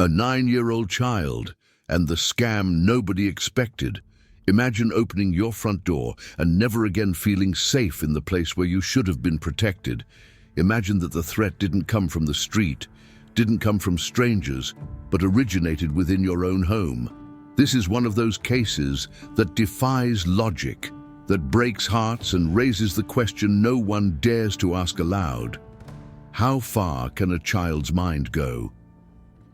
A 9-year-old child, and the scam nobody expected. Imagine opening your front door and never again feeling safe in the place where you should have been protected. Imagine that the threat didn't come from the street, didn't come from strangers, but originated within your own home. This is one of those cases that defies logic, that breaks hearts and raises the question no one dares to ask aloud. How far can a child's mind go?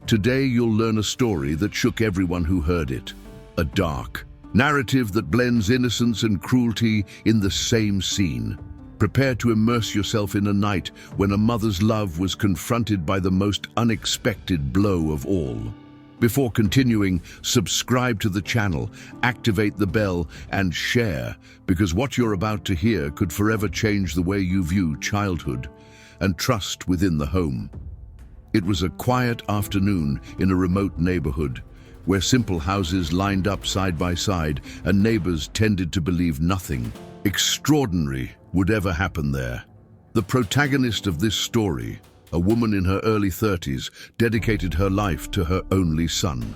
Today you'll learn a story that shook everyone who heard it. A dark narrative that blends innocence and cruelty in the same scene. Prepare to immerse yourself in a night when a mother's love was confronted by the most unexpected blow of all. Before continuing, subscribe to the channel, activate the bell, and share, because what you're about to hear could forever change the way you view childhood and trust within the home. It was a quiet afternoon in a remote neighborhood, where simple houses lined up side by side and neighbors tended to believe nothing extraordinary would ever happen there. The protagonist of this story, a woman in her early 30s, dedicated her life to her only son.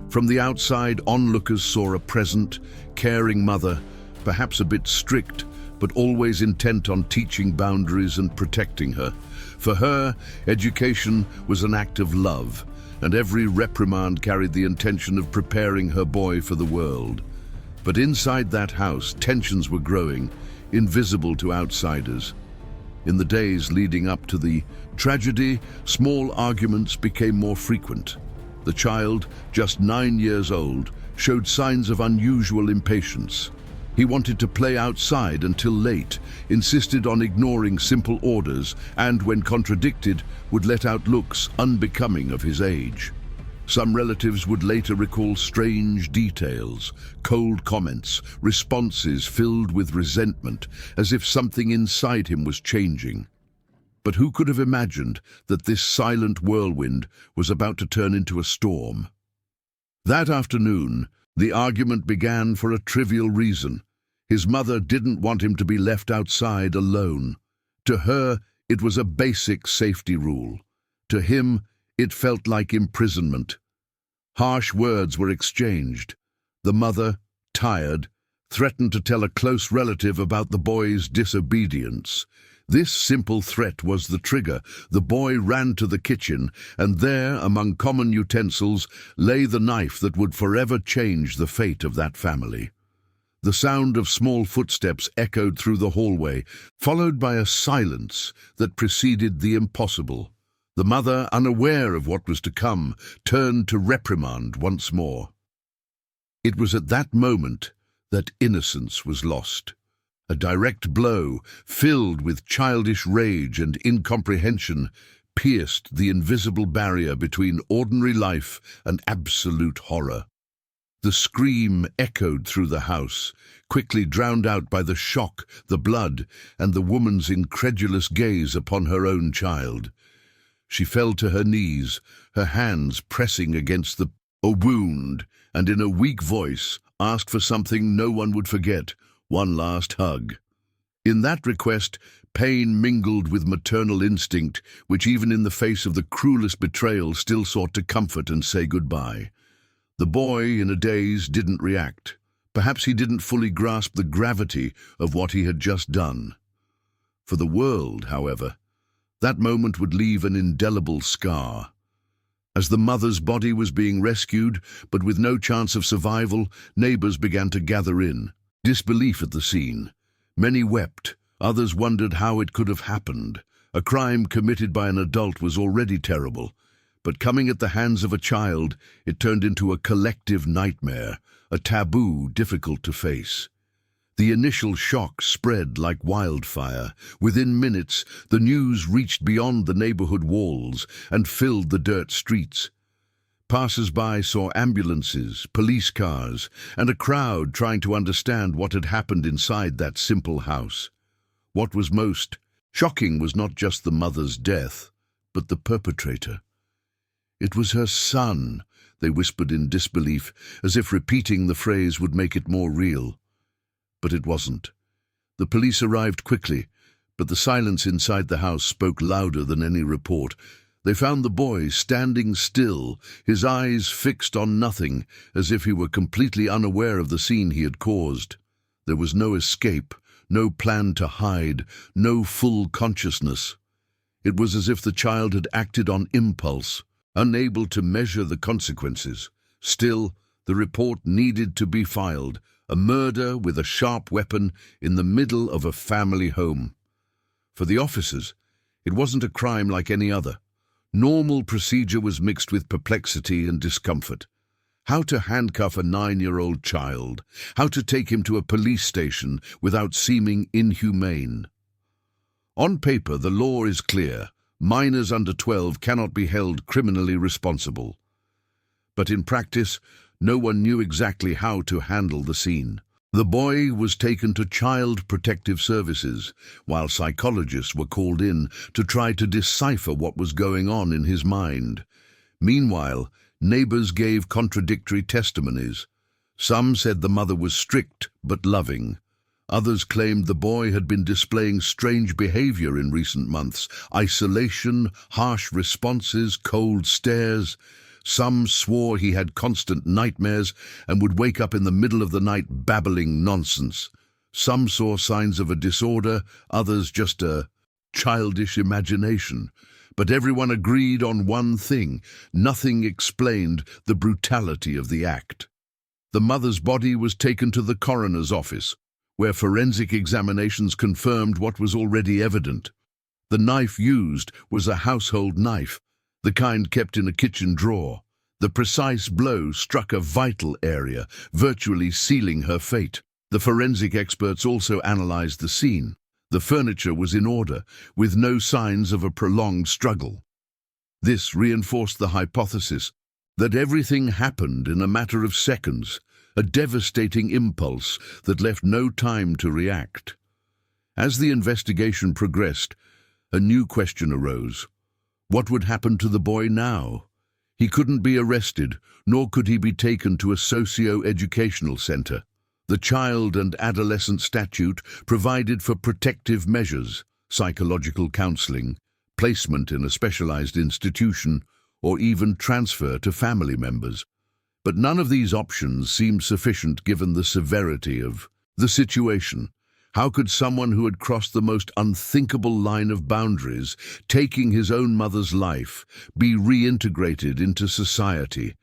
From the outside, onlookers saw a present, caring mother, perhaps a bit strict, but always intent on teaching boundaries and protecting her. For her, education was an act of love, and every reprimand carried the intention of preparing her boy for the world. But inside that house, tensions were growing, invisible to outsiders. In the days leading up to the tragedy, small arguments became more frequent. The child, just 9 years old, showed signs of unusual impatience. He wanted to play outside until late, insisted on ignoring simple orders, and, when contradicted, would let out looks unbecoming of his age. Some relatives would later recall strange details, cold comments, responses filled with resentment, as if something inside him was changing. But who could have imagined that this silent whirlwind was about to turn into a storm? That afternoon, the argument began for a trivial reason. His mother didn't want him to be left outside alone. To her, it was a basic safety rule. To him, it felt like imprisonment. Harsh words were exchanged. The mother, tired, threatened to tell a close relative about the boy's disobedience. This simple threat was the trigger. The boy ran to the kitchen, and there, among common utensils, lay the knife that would forever change the fate of that family. The sound of small footsteps echoed through the hallway, followed by a silence that preceded the impossible. The mother, unaware of what was to come, turned to reprimand once more. It was at that moment that innocence was lost. A direct blow, filled with childish rage and incomprehension, pierced the invisible barrier between ordinary life and absolute horror. The scream echoed through the house, quickly drowned out by the shock, the blood, and the woman's incredulous gaze upon her own child. She fell to her knees, her hands pressing against a wound, and in a weak voice asked for something no one would forget, one last hug. In that request, pain mingled with maternal instinct, which even in the face of the cruelest betrayal still sought to comfort and say goodbye. The boy, in a daze, didn't react. Perhaps he didn't fully grasp the gravity of what he had just done. For the world, however, that moment would leave an indelible scar. As the mother's body was being rescued, but with no chance of survival, neighbors began to gather in, disbelief at the scene. Many wept, others wondered how it could have happened. A crime committed by an adult was already terrible, but coming at the hands of a child, it turned into a collective nightmare, a taboo difficult to face. The initial shock spread like wildfire. Within minutes, the news reached beyond the neighborhood walls and filled the dirt streets. Passers-by saw ambulances, police cars, and a crowd trying to understand what had happened inside that simple house. What was most shocking was not just the mother's death, but the perpetrator. It was her son, they whispered in disbelief, as if repeating the phrase would make it more real. But it wasn't. The police arrived quickly, but the silence inside the house spoke louder than any report. They found the boy standing still, his eyes fixed on nothing, as if he were completely unaware of the scene he had caused. There was no escape, no plan to hide, no full consciousness. It was as if the child had acted on impulse, unable to measure the consequences. Still, the report needed to be filed, a murder with a sharp weapon in the middle of a family home. For the officers, it wasn't a crime like any other. Normal procedure was mixed with perplexity and discomfort. How to handcuff a 9-year-old child, how to take him to a police station without seeming inhumane. On paper, the law is clear. Minors under 12 cannot be held criminally responsible. But in practice, no one knew exactly how to handle the scene. The boy was taken to Child Protective Services, while psychologists were called in to try to decipher what was going on in his mind. Meanwhile, neighbors gave contradictory testimonies. Some said the mother was strict but loving. Others claimed the boy had been displaying strange behavior in recent months: isolation, harsh responses, cold stares. Some swore he had constant nightmares and would wake up in the middle of the night babbling nonsense. Some saw signs of a disorder, others just a childish imagination. But everyone agreed on one thing: nothing explained the brutality of the act. The mother's body was taken to the coroner's office, where forensic examinations confirmed what was already evident. The knife used was a household knife, the kind kept in a kitchen drawer. The precise blow struck a vital area, virtually sealing her fate. The forensic experts also analyzed the scene. The furniture was in order, with no signs of a prolonged struggle. This reinforced the hypothesis that everything happened in a matter of seconds, a devastating impulse that left no time to react. As the investigation progressed, a new question arose. What would happen to the boy now? He couldn't be arrested, nor could he be taken to a socio-educational center. The Child and Adolescent Statute provided for protective measures, psychological counseling, placement in a specialized institution, or even transfer to family members. But none of these options seemed sufficient given the severity of the situation. How could someone who had crossed the most unthinkable line of boundaries, taking his own mother's life, be reintegrated into society?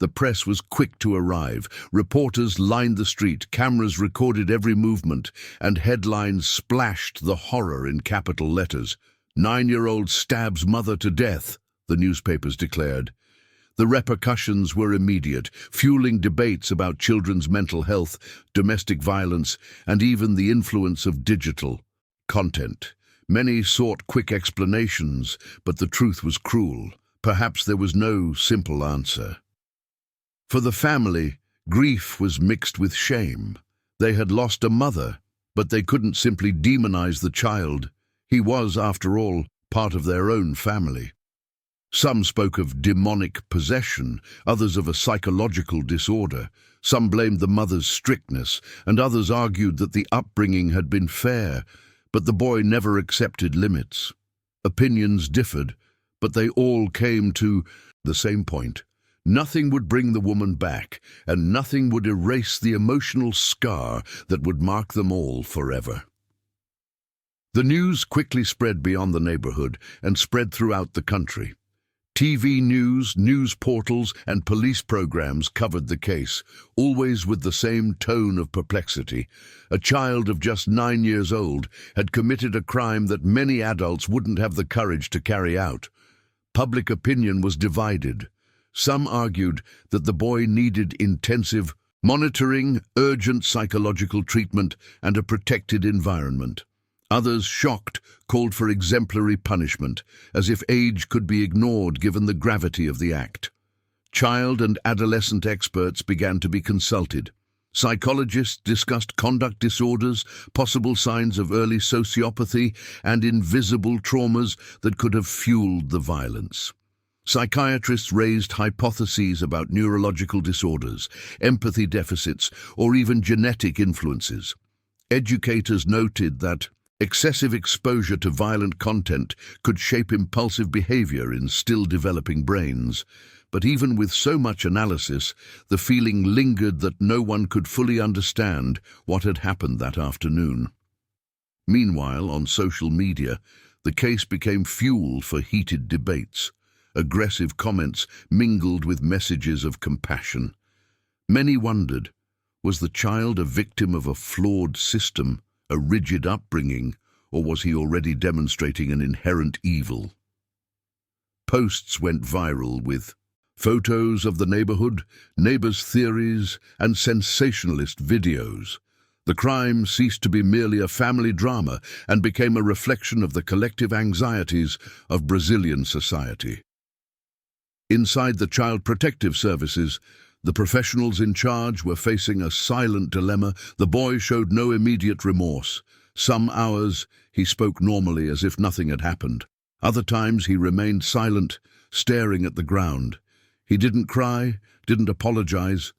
The press was quick to arrive. Reporters lined the street, cameras recorded every movement, and headlines splashed the horror in capital letters. 9-year-old stabs mother to death, the newspapers declared. The repercussions were immediate, fueling debates about children's mental health, domestic violence, and even the influence of digital content. Many sought quick explanations, but the truth was cruel. Perhaps there was no simple answer. For the family, grief was mixed with shame. They had lost a mother, but they couldn't simply demonize the child. He was, after all, part of their own family. Some spoke of demonic possession, others of a psychological disorder. Some blamed the mother's strictness, and others argued that the upbringing had been fair, but the boy never accepted limits. Opinions differed, but they all came to the same point. Nothing would bring the woman back, and nothing would erase the emotional scar that would mark them all forever. The news quickly spread beyond the neighborhood and spread throughout the country. TV news, news portals, and police programs covered the case, always with the same tone of perplexity. A child of just 9 years old had committed a crime that many adults wouldn't have the courage to carry out. Public opinion was divided. Some argued that the boy needed intensive monitoring, urgent psychological treatment, and a protected environment. Others, shocked, called for exemplary punishment, as if age could be ignored given the gravity of the act. Child and adolescent experts began to be consulted. Psychologists discussed conduct disorders, possible signs of early sociopathy, and invisible traumas that could have fueled the violence. Psychiatrists raised hypotheses about neurological disorders, empathy deficits, or even genetic influences. Educators noted that Excessive exposure to violent content could shape impulsive behavior in still developing brains. But even with so much analysis, the feeling lingered that no one could fully understand what had happened that afternoon. Meanwhile, on social media, the case became fuel for heated debates. Aggressive comments mingled with messages of compassion. Many wondered, was the child a victim of a flawed system, a rigid upbringing, or was he already demonstrating an inherent evil? Posts went viral with photos of the neighborhood, neighbors' theories, and sensationalist videos. The crime ceased to be merely a family drama and became a reflection of the collective anxieties of Brazilian society. Inside the Child Protective Services, the professionals in charge were facing a silent dilemma. The boy showed no immediate remorse. Some hours he spoke normally as if nothing had happened. Other times he remained silent, staring at the ground. He didn't cry, didn't apologize,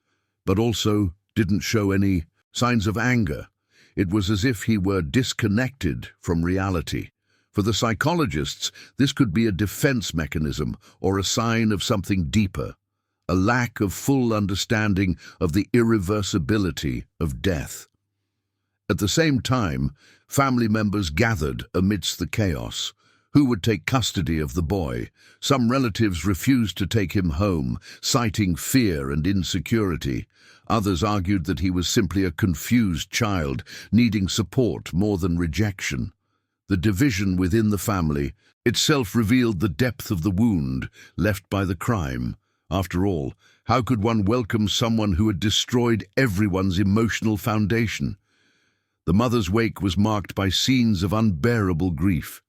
but also didn't show any signs of anger. It was as if he were disconnected from reality. For the psychologists, this could be a defense mechanism or a sign of something deeper, a lack of full understanding of the irreversibility of death. At the same time, family members gathered amidst the chaos. Who would take custody of the boy? Some relatives refused to take him home, citing fear and insecurity. Others argued that he was simply a confused child, needing support more than rejection. The division within the family itself revealed the depth of the wound left by the crime. After all, how could one welcome someone who had destroyed everyone's emotional foundation? The mother's wake was marked by scenes of unbearable grief.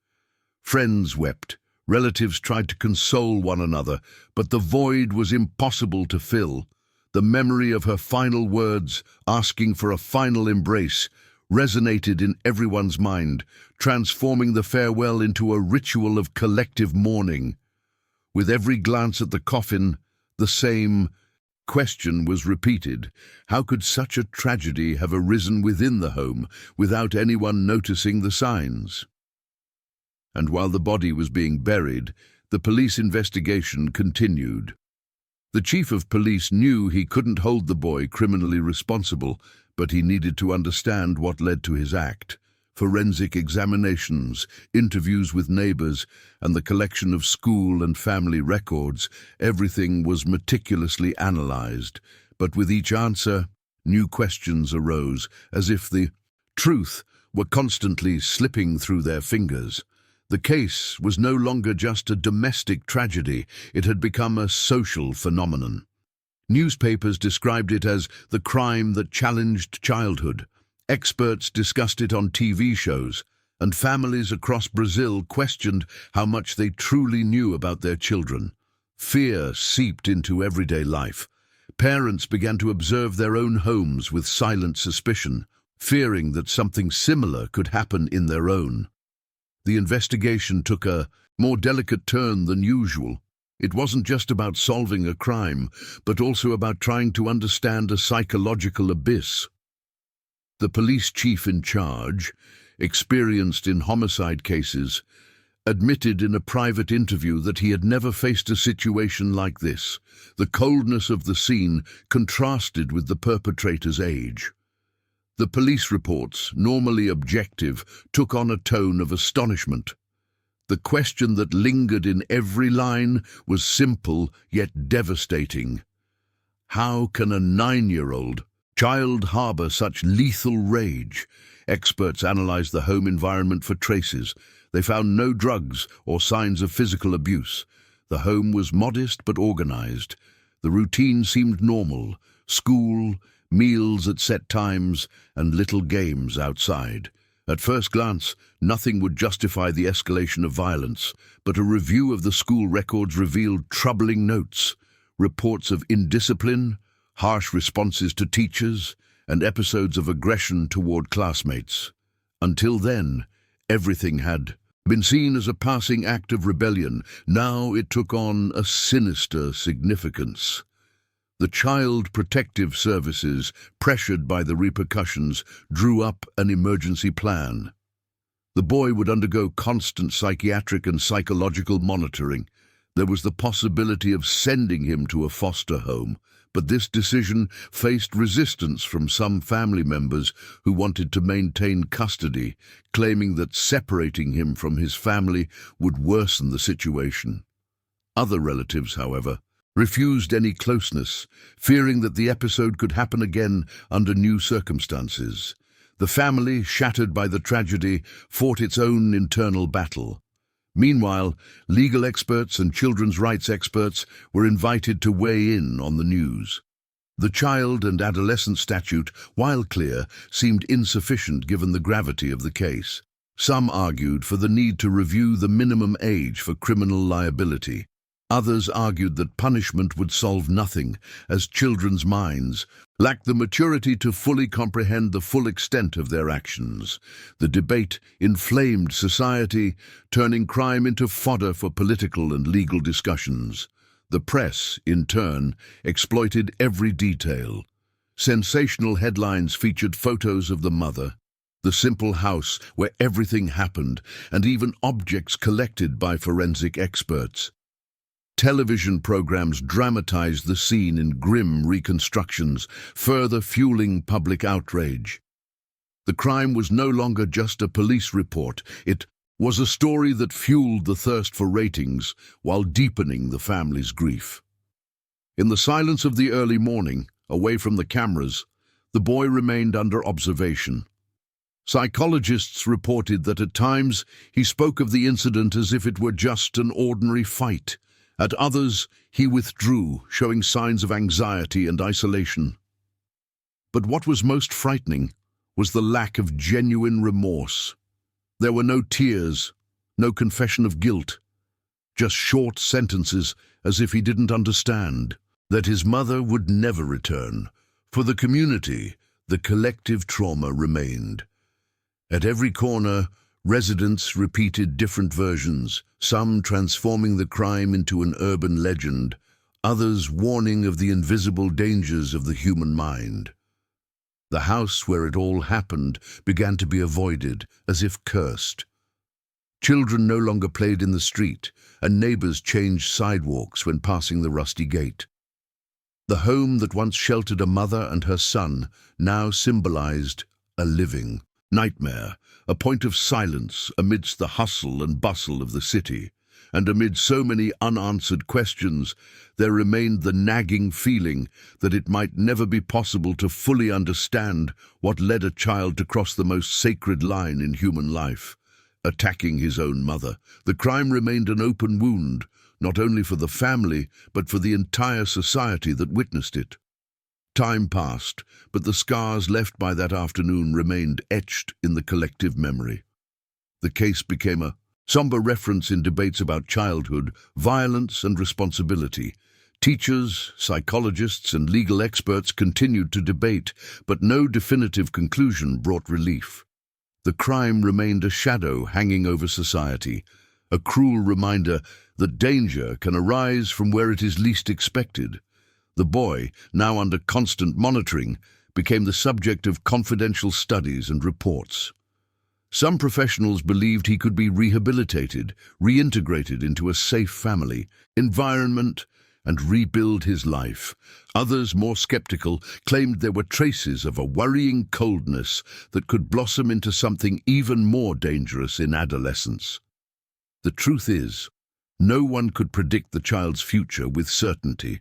Friends wept, relatives tried to console one another, but the void was impossible to fill. The memory of her final words, asking for a final embrace, resonated in everyone's mind, transforming the farewell into a ritual of collective mourning. With every glance at the coffin, the same question was repeated. How could such a tragedy have arisen within the home without anyone noticing the signs? And while the body was being buried, the police investigation continued. The chief of police knew he couldn't hold the boy criminally responsible, but he needed to understand what led to his act. Forensic examinations, interviews with neighbors, and the collection of school and family records, everything was meticulously analyzed. But with each answer, new questions arose, as if the truth were constantly slipping through their fingers. The case was no longer just a domestic tragedy, it had become a social phenomenon. Newspapers described it as the crime that challenged childhood. Experts discussed it on TV shows, and families across Brazil questioned how much they truly knew about their children. Fear seeped into everyday life. Parents began to observe their own homes with silent suspicion, fearing that something similar could happen in their own. The investigation took a more delicate turn than usual. It wasn't just about solving a crime, but also about trying to understand a psychological abyss. The police chief in charge, experienced in homicide cases, admitted in a private interview that he had never faced a situation like this. The coldness of the scene contrasted with the perpetrator's age. The police reports, normally objective, took on a tone of astonishment. The question that lingered in every line was simple yet devastating. How can a 9-year-old child harbor such lethal rage? Experts analyzed the home environment for traces. They found no drugs or signs of physical abuse. The home was modest but organized. The routine seemed normal: school, meals at set times, and little games outside. At first glance, nothing would justify the escalation of violence, but a review of the school records revealed troubling notes, reports of indiscipline, harsh responses to teachers, and episodes of aggression toward classmates. Until then, everything had been seen as a passing act of rebellion. Now it took on a sinister significance. The Child Protective Services, pressured by the repercussions, drew up an emergency plan. The boy would undergo constant psychiatric and psychological monitoring. There was the possibility of sending him to a foster home, but this decision faced resistance from some family members who wanted to maintain custody, claiming that separating him from his family would worsen the situation. Other relatives, however, refused any closeness, fearing that the episode could happen again under new circumstances. The family, shattered by the tragedy, fought its own internal battle. Meanwhile, legal experts and children's rights experts were invited to weigh in on the news. The child and adolescent statute, while clear, seemed insufficient given the gravity of the case. Some argued for the need to review the minimum age for criminal liability. Others argued that punishment would solve nothing, as children's minds lacked the maturity to fully comprehend the full extent of their actions. The debate inflamed society, turning crime into fodder for political and legal discussions. The press, in turn, exploited every detail. Sensational headlines featured photos of the mother, the simple house where everything happened, and even objects collected by forensic experts. Television programs dramatized the scene in grim reconstructions, further fueling public outrage. The crime was no longer just a police report. It was a story that fueled the thirst for ratings while deepening the family's grief. In the silence of the early morning, away from the cameras, the boy remained under observation. Psychologists reported that at times he spoke of the incident as if it were just an ordinary fight. At others, he withdrew, showing signs of anxiety and isolation. But what was most frightening was the lack of genuine remorse. There were no tears, no confession of guilt, just short sentences as if he didn't understand that his mother would never return. For the community, the collective trauma remained. At every corner, residents repeated different versions, some transforming the crime into an urban legend, others warning of the invisible dangers of the human mind. The house where it all happened began to be avoided, as if cursed. Children no longer played in the street, and neighbors changed sidewalks when passing the rusty gate. The home that once sheltered a mother and her son now symbolized a living nightmare, a point of silence amidst the hustle and bustle of the city. And amid so many unanswered questions, there remained the nagging feeling that it might never be possible to fully understand what led a child to cross the most sacred line in human life, attacking his own mother. The crime remained an open wound, not only for the family, but for the entire society that witnessed it. Time passed, but the scars left by that afternoon remained etched in the collective memory. The case became a somber reference in debates about childhood, violence, and responsibility. Teachers, psychologists, and legal experts continued to debate, but no definitive conclusion brought relief. The crime remained a shadow hanging over society, a cruel reminder that danger can arise from where it is least expected. The boy, now under constant monitoring, became the subject of confidential studies and reports. Some professionals believed he could be rehabilitated, reintegrated into a safe family, environment, and rebuild his life. Others, more skeptical, claimed there were traces of a worrying coldness that could blossom into something even more dangerous in adolescence. The truth is, no one could predict the child's future with certainty.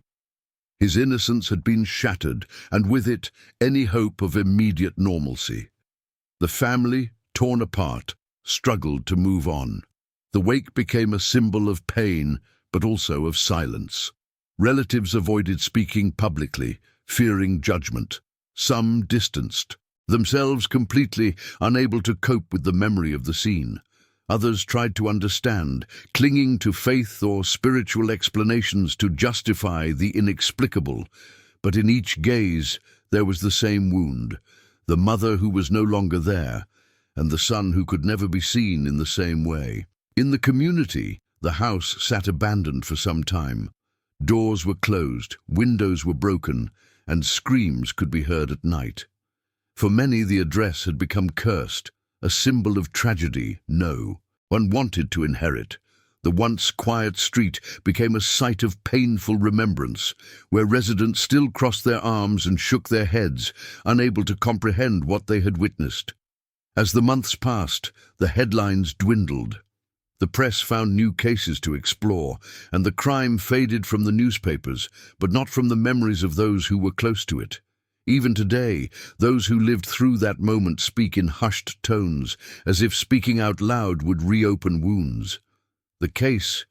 His innocence had been shattered, and with it, any hope of immediate normalcy. The family, torn apart, struggled to move on. The wake became a symbol of pain, but also of silence. Relatives avoided speaking publicly, fearing judgment. Some distanced, themselves completely unable to cope with the memory of the scene. Others tried to understand, clinging to faith or spiritual explanations to justify the inexplicable. But in each gaze, there was the same wound, the mother who was no longer there, and the son who could never be seen in the same way. In the community, the house sat abandoned for some time. Doors were closed, windows were broken, and screams could be heard at night. For many, the address had become cursed, A symbol of tragedy? No. One wanted to inherit. The once quiet street became a site of painful remembrance, where residents still crossed their arms and shook their heads, unable to comprehend what they had witnessed. As the months passed, the headlines dwindled. The press found new cases to explore, and the crime faded from the newspapers, but not from the memories of those who were close to it. Even today, those who lived through that moment speak in hushed tones, as if speaking out loud would reopen wounds. The case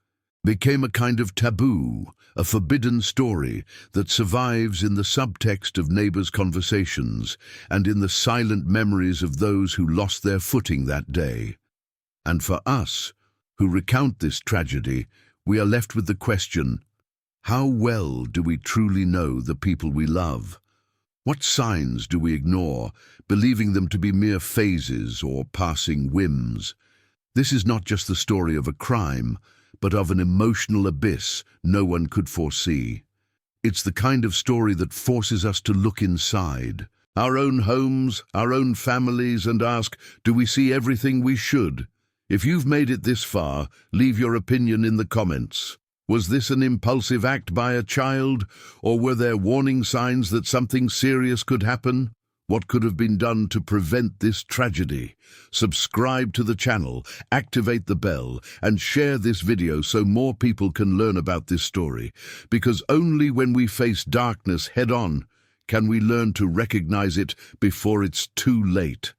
became a kind of taboo, a forbidden story that survives in the subtext of neighbors' conversations and in the silent memories of those who lost their footing that day. And for us, who recount this tragedy, we are left with the question, how well do we truly know the people we love? What signs do we ignore, believing them to be mere phases or passing whims? This is not just the story of a crime, but of an emotional abyss no one could foresee. It's the kind of story that forces us to look inside our own homes, our own families, and ask, do we see everything we should? If you've made it this far, leave your opinion in the comments. Was this an impulsive act by a child, or were there warning signs that something serious could happen? What could have been done to prevent this tragedy? Subscribe to the channel, activate the bell, and share this video so more people can learn about this story. Because only when we face darkness head-on can we learn to recognize it before it's too late.